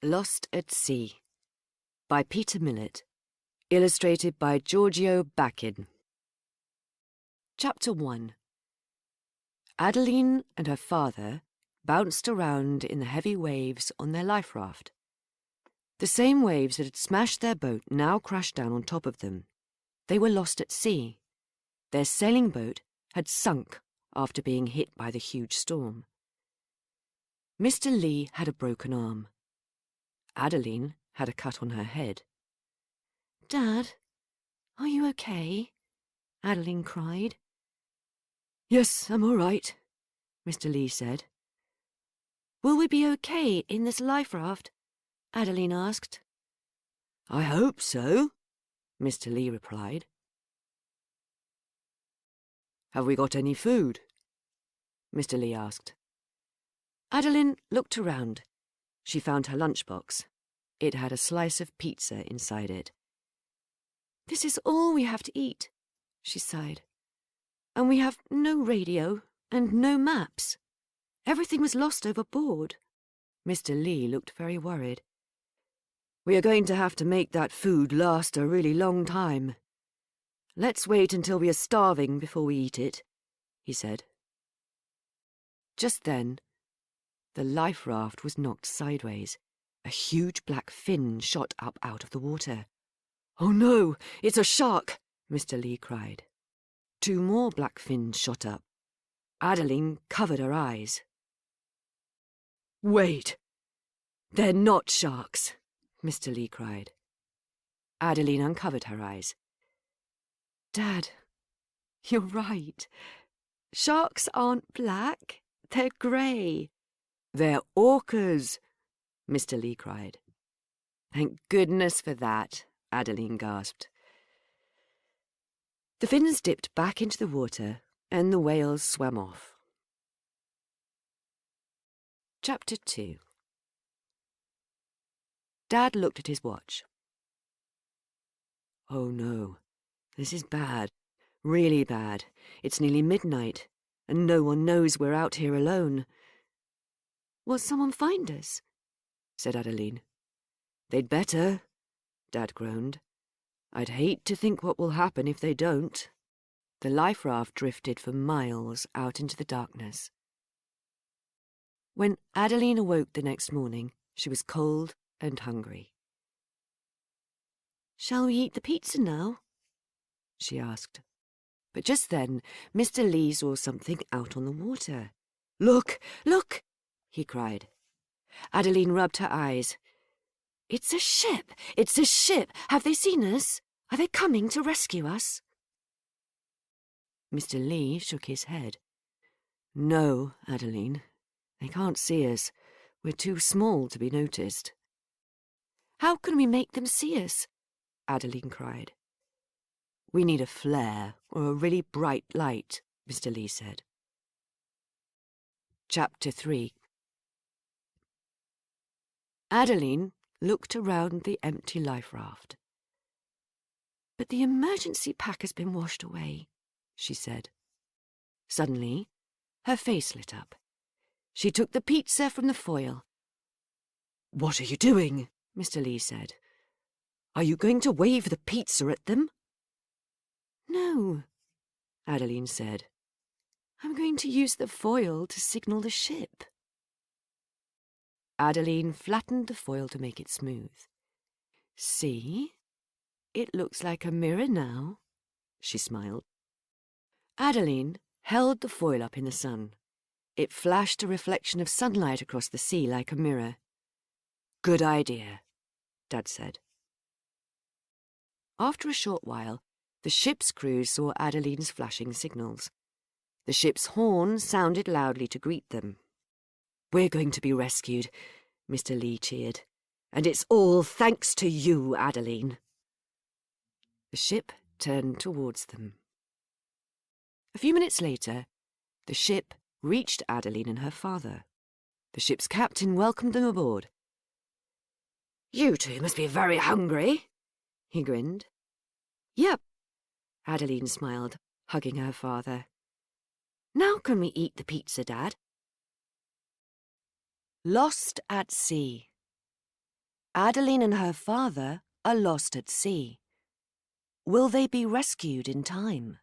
Lost at Sea by Peter Millett. Illustrated by Giorgio Bachin. Chapter 1. Adeline and her father bounced around in the heavy waves on their life raft. The same waves that had smashed their boat now crashed down on top of them. They were lost at sea. Their sailing boat had sunk after being hit by the huge storm. Mr. Lee had a broken arm. Adeline had a cut on her head. "Dad, are you okay?" Adeline cried. "Yes, I'm all right," Mr. Lee said. "Will we be okay in this life raft?" Adeline asked. "I hope so," Mr. Lee replied. "Have we got any food?" Mr. Lee asked. Adeline looked around. She found her lunchbox. It had a slice of pizza inside it. "This is all we have to eat," she sighed. "And we have no radio and no maps. Everything was lost overboard." Mr. Lee looked very worried. "We are going to have to make that food last a really long time. Let's wait until we are starving before we eat it," he said. Just then, the life raft was knocked sideways. A huge black fin shot up out of the water. "Oh no, it's a shark!" Mr. Lee cried. 2 more black fins shot up. Adeline covered her eyes. "Wait! They're not sharks!" Mr. Lee cried. Adeline uncovered her eyes. "Dad, you're right. Sharks aren't black, they're grey." "They're orcas!" Mr. Lee cried. "Thank goodness for that," Adeline gasped. The fins dipped back into the water, and the whales swam off. Chapter 2. Dad looked at his watch. "Oh no, this is bad, really bad. It's nearly midnight, and no one knows we're out here alone." "Will someone find us?" said Adeline. "They'd better," Dad groaned. "I'd hate to think what will happen if they don't." The life raft drifted for miles out into the darkness. When Adeline awoke the next morning, she was cold and hungry. "Shall we eat the pizza now?" she asked. But just then, Mr. Lee saw something out on the water. "Look, look!" he cried. Adeline rubbed her eyes. "It's a ship! It's a ship! Have they seen us? Are they coming to rescue us?" Mr. Lee shook his head. "No, Adeline. They can't see us. We're too small to be noticed." "How can we make them see us?" Adeline cried. "We need a flare or a really bright light," Mr. Lee said. Chapter 3. Adeline looked around the empty life raft. "But the emergency pack has been washed away," she said. Suddenly, her face lit up. She took the pizza from the foil. "What are you doing?" Mr. Lee said. "Are you going to wave the pizza at them?" "No," Adeline said. "I'm going to use the foil to signal the ship." Adeline flattened the foil to make it smooth. "See? It looks like a mirror now," she smiled. Adeline held the foil up in the sun. It flashed a reflection of sunlight across the sea like a mirror. "Good idea," Dad said. After a short while, the ship's crew saw Adeline's flashing signals. The ship's horn sounded loudly to greet them. "We're going to be rescued," Mr. Lee cheered. "And it's all thanks to you, Adeline." The ship turned towards them. A few minutes later, the ship reached Adeline and her father. The ship's captain welcomed them aboard. "You two must be very hungry," he grinned. "Yep," Adeline smiled, hugging her father. "Now can we eat the pizza, Dad?" Lost at Sea Adeline and her father are lost at sea. Will they be rescued in time?